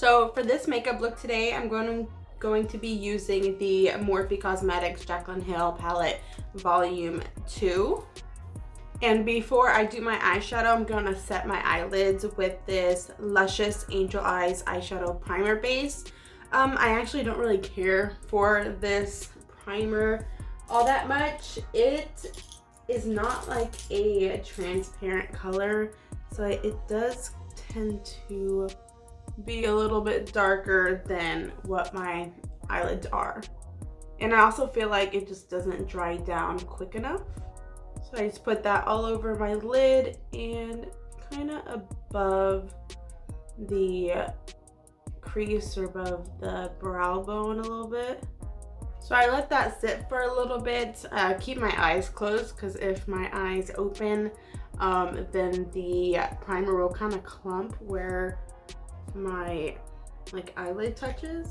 So for this makeup look today, I'm going to be using the Morphe Cosmetics Jaclyn Hill palette volume 2. And before I do my eyeshadow, I'm gonna set my eyelids with this Luscious Angel Eyes eyeshadow primer base. I actually don't really care for this primer all that much. It is not like a transparent color, so it does tend to be a little bit darker than what my eyelids are. And I also feel like it just doesn't dry down quick enough. So I just put that all over my lid and kind of above the crease or above the brow bone a little bit. So I let that sit for a little bit, keep my eyes closed, because if my eyes open, then the primer will kind of clump where my eyelid touches.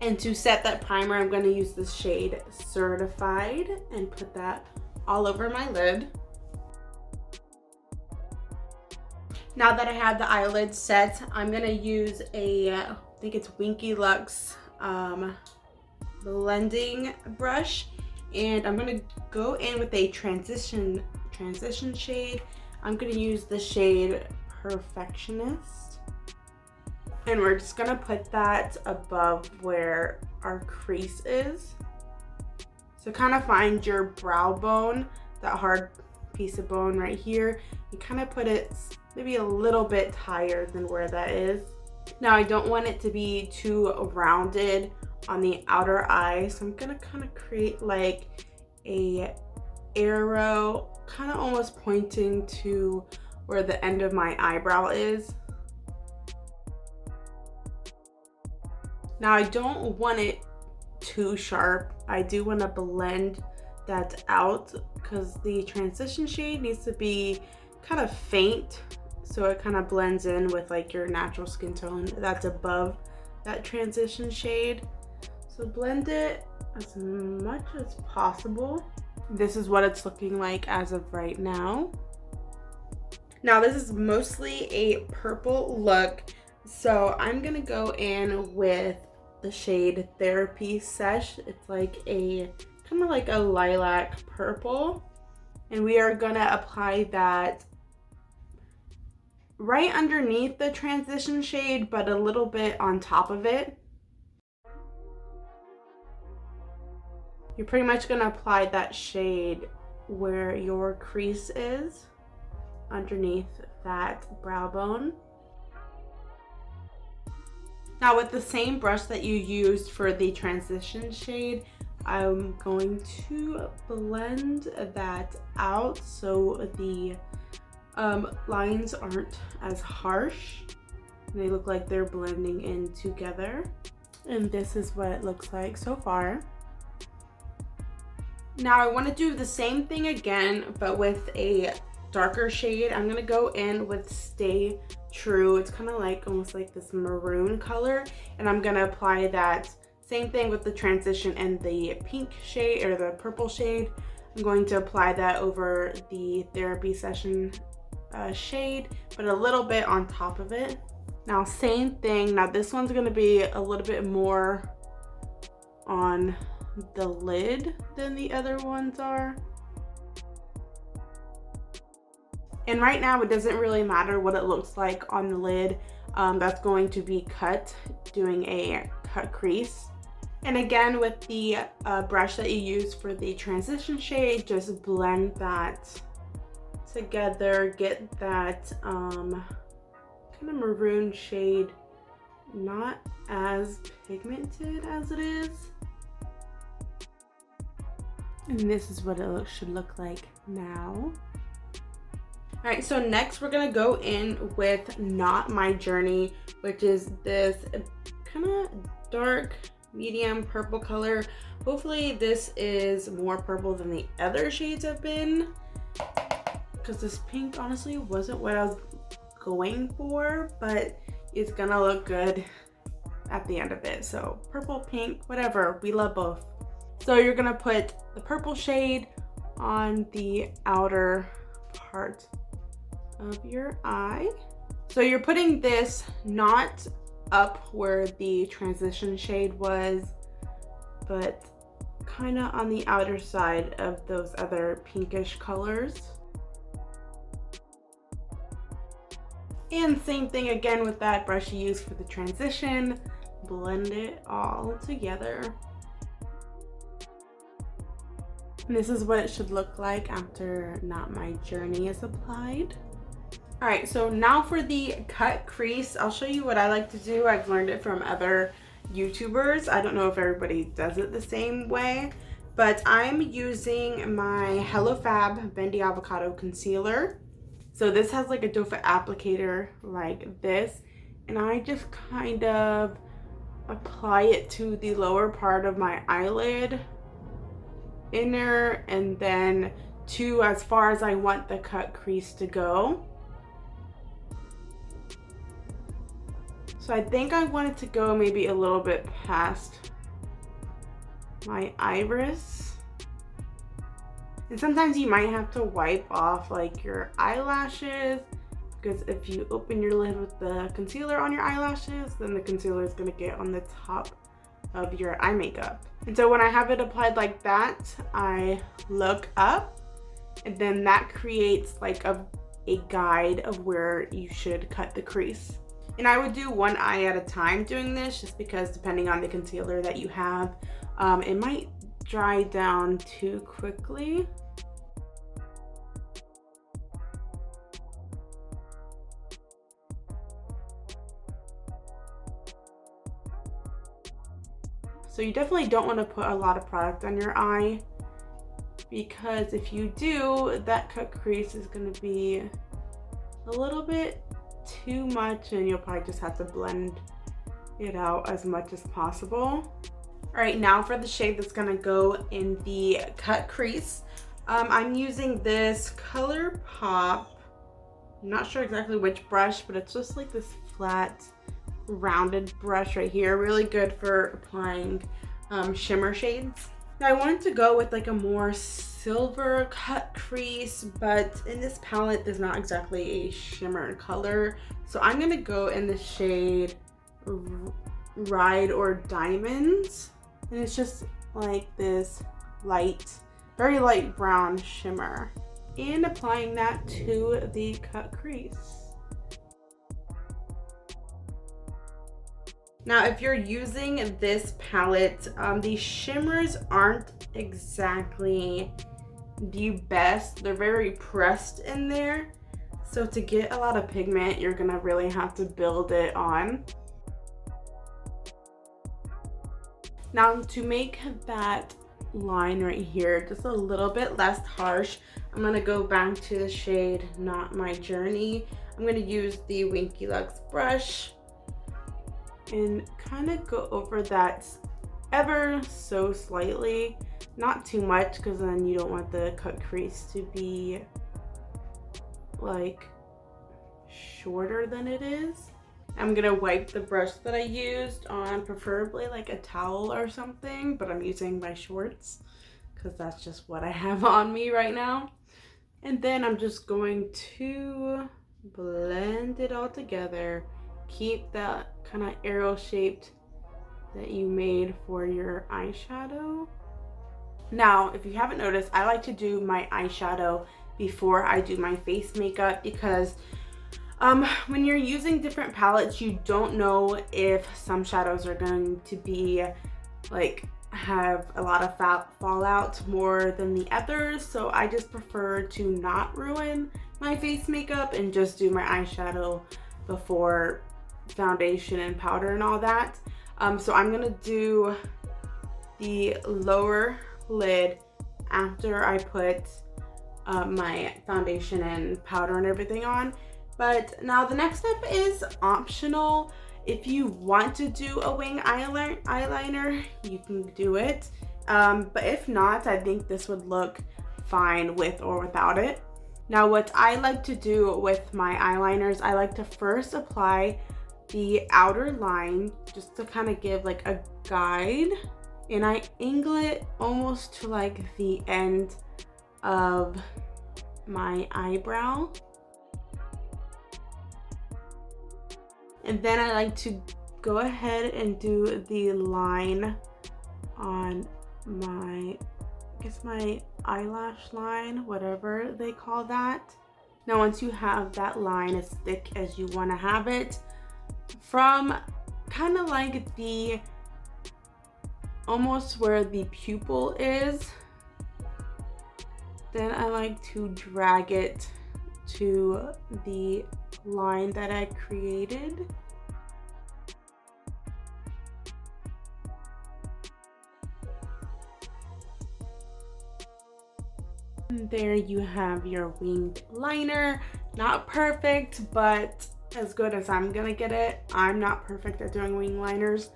And to set that primer, I'm going to use the shade Certified and put that all over my lid. Now that I have the eyelid set, I'm going to use I think it's Winky Lux blending brush, and I'm going to go in with a transition shade. I'm going to use the shade Perfectionist, and we're just going to put that above where our crease is. So kind of find your brow bone, that hard piece of bone right here, and kind of put it maybe a little bit higher than where that is. Now I don't want it to be too rounded on the outer eye, so I'm gonna kind of create like a arrow, kind of almost pointing to where the end of my eyebrow is. Now I don't want it too sharp. I do want to blend that out because the transition shade needs to be kind of faint, so it kind of blends in with like your natural skin tone that's above that transition shade. So blend it as much as possible. This is what it's looking like as of right now. Now this is mostly a purple look, so I'm gonna go in with the shade Therapy Sesh. It's like a kind of like a lilac purple, and we are gonna apply that right underneath the transition shade, but a little bit on top of it. You're pretty much gonna apply that shade where your crease is, underneath that brow bone. Now with the same brush that you used for the transition shade, I'm going to blend that out so the lines aren't as harsh. They look like they're blending in together. And this is what it looks like so far. Now I want to do the same thing again, but with a darker shade. I'm gonna go in with Stay True. It's kind of like almost like this maroon color, and I'm gonna apply that same thing with the transition and the pink shade or the purple shade. I'm going to apply that over the Therapy Session shade, but a little bit on top of it. Now same thing. Now this one's gonna be a little bit more on the lid than the other ones are. And right now it doesn't really matter what it looks like on the lid. That's going to be cut, doing a cut crease. And again, with the brush that you use for the transition shade, just blend that together. Get that kind of maroon shade, not as pigmented as it is. And this is what it should look like now. All right, so next we're gonna go in with Not My Journey, which is this kind of dark medium purple color. Hopefully this is more purple than the other shades have been, because this pink honestly wasn't what I was going for, but it's gonna look good at the end of it. So purple, pink, whatever, we love both. So you're gonna put the purple shade on the outer part of your eye. So you're putting this not up where the transition shade was, but kind of on the outer side of those other pinkish colors. And same thing again with that brush you used for the transition. Blend it all together. And this is what it should look like after Not My Journey is applied. All right, so now for the cut crease, I'll show you what I like to do. I've learned it from other YouTubers. I don't know if everybody does it the same way, but I'm using my Hello Fab Bendy Avocado Concealer. So this has like a doe foot applicator like this, and I just kind of apply it to the lower part of my eyelid, inner, and then to as far as I want the cut crease to go. So I think I want it to go maybe a little bit past my iris. And sometimes you might have to wipe off like your eyelashes, because if you open your lid with the concealer on your eyelashes, then the concealer is going to get on the top of your eye makeup. And so when I have it applied like that, I look up, and then that creates like a guide of where you should cut the crease. And I would do one eye at a time doing this, just because depending on the concealer that you have, it might dry down too quickly. So you definitely don't want to put a lot of product on your eye, because if you do, that cut crease is going to be a little bit too much, and you'll probably just have to blend it out as much as possible. All right, now for the shade that's going to go in the cut crease. I'm using this Color Pop. I'm not sure exactly which brush, but it's just like this flat rounded brush right here, really good for applying shimmer shades. Now I wanted to go with like a more silver cut crease, but in this palette there's not exactly a shimmer color, so I'm gonna go in the shade Ride or Diamonds, and it's just like this light, very light brown shimmer, and applying that to the cut crease. Now, if you're using this palette, the shimmers aren't exactly the best. They're very pressed in there. So to get a lot of pigment, you're gonna really have to build it on. Now, to make that line right here just a little bit less harsh, I'm gonna go back to the shade Not My Journey. I'm gonna use the Winky Lux brush and kind of go over that ever so slightly, not too much, because then you don't want the cut crease to be like shorter than it is. I'm gonna wipe the brush that I used on preferably like a towel or something, but I'm using my shorts because that's just what I have on me right now. And then I'm just going to blend it all together. Keep that kind of arrow shaped that you made for your eyeshadow. Now, if you haven't noticed, I like to do my eyeshadow before I do my face makeup, because when you're using different palettes, you don't know if some shadows are going to be like have a lot of fallout more than the others. So I just prefer to not ruin my face makeup and just do my eyeshadow before foundation and powder and all that. So I'm gonna do the lower lid after I put my foundation and powder and everything on. But now the next step is optional. If you want to do a wing eyeliner, you can do it. But if not, I think this would look fine with or without it. Now, what I like to do with my eyeliners, I like to first apply the outer line just to kind of give like a guide, and I angle it almost to like the end of my eyebrow. And then I like to go ahead and do the line on my, I guess my eyelash line, whatever they call that. Now once you have that line as thick as you want to have it, from kind of like the, almost where the pupil is, then I like to drag it to the line that I created. And there you have your winged liner. Not perfect, but as good as I'm gonna get it. I'm not perfect at doing wing liners.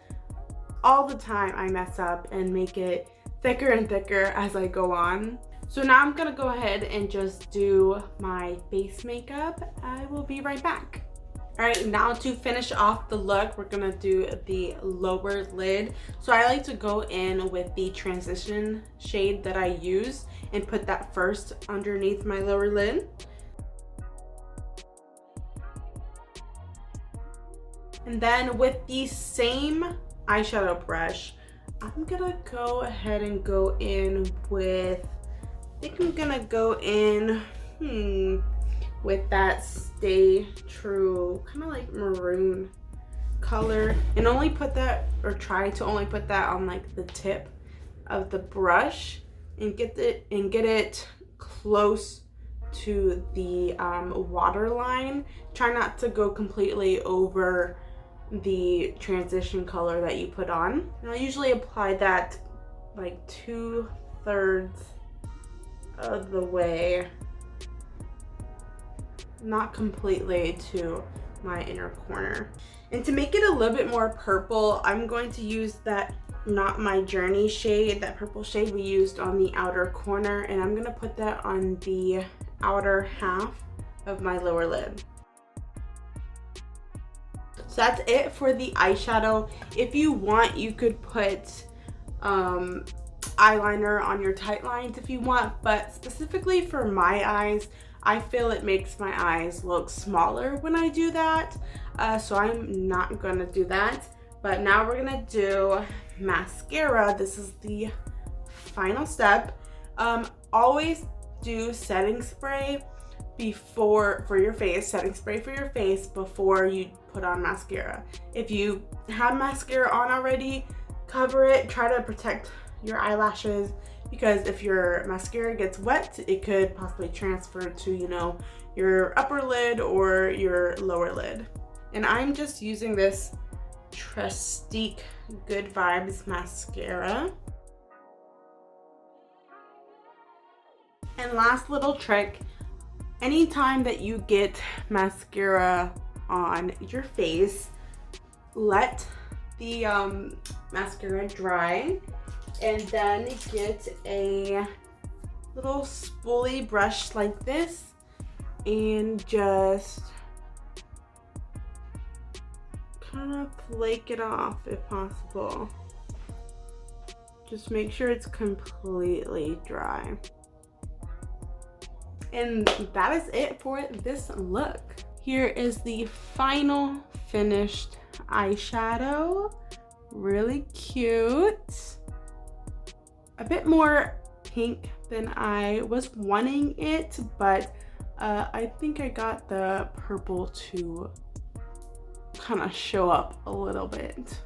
All the time I mess up and make it thicker and thicker as I go on. So now I'm gonna go ahead and just do my face makeup. I will be right back. All right, now to finish off the look, we're gonna do the lower lid. So I like to go in with the transition shade that I use and put that first underneath my lower lid. And then with the same eyeshadow brush, I'm gonna go ahead and go in with, I think I'm gonna go in with that Stay True, kind of like maroon color, and only put that, or try to only put that on like the tip of the brush and get it close to the waterline. Try not to go completely over the transition color that you put on. And I usually apply that like 2/3 of the way, not completely to my inner corner. And to make it a little bit more purple, I'm going to use that Not My Journey shade, that purple shade we used on the outer corner, and I'm gonna put that on the outer half of my lower lid. So that's it for the eyeshadow. If you want, you could put eyeliner on your tight lines if you want, but specifically for my eyes, I feel it makes my eyes look smaller when I do that, so I'm not gonna do that. But now we're gonna do mascara. This is the final step. Always do setting spray for your face, setting spray for your face before you put on mascara. If you have mascara on already, cover it. Try to protect your eyelashes, because if your mascara gets wet, it could possibly transfer to, you know, your upper lid or your lower lid. And I'm just using this Trestique Good Vibes mascara. And last little trick, anytime that you get mascara on your face, let the mascara dry, and then get a little spoolie brush like this and just kind of flake it off if possible. Just make sure it's completely dry. And that is it for this look. Here is the final finished eyeshadow. Really cute. A bit more pink than I was wanting it, but I think I got the purple to kind of show up a little bit.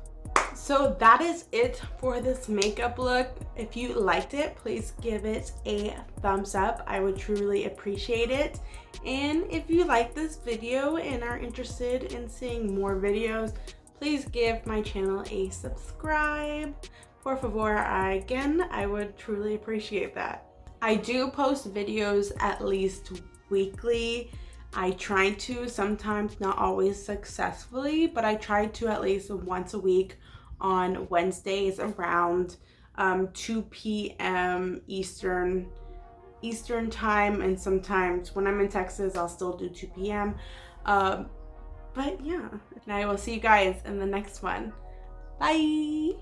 So that is it for this makeup look. If you liked it, please give it a thumbs up. I would truly appreciate it. And if you like this video and are interested in seeing more videos, please give my channel a subscribe. Por favor, again, I would truly appreciate that. I do post videos at least weekly. I try to, sometimes not always successfully, but I try to at least once a week on Wednesdays around 2 p.m. Eastern time, and sometimes when I'm in Texas, I'll still do 2 p.m. But yeah, and I will see you guys in the next one. Bye!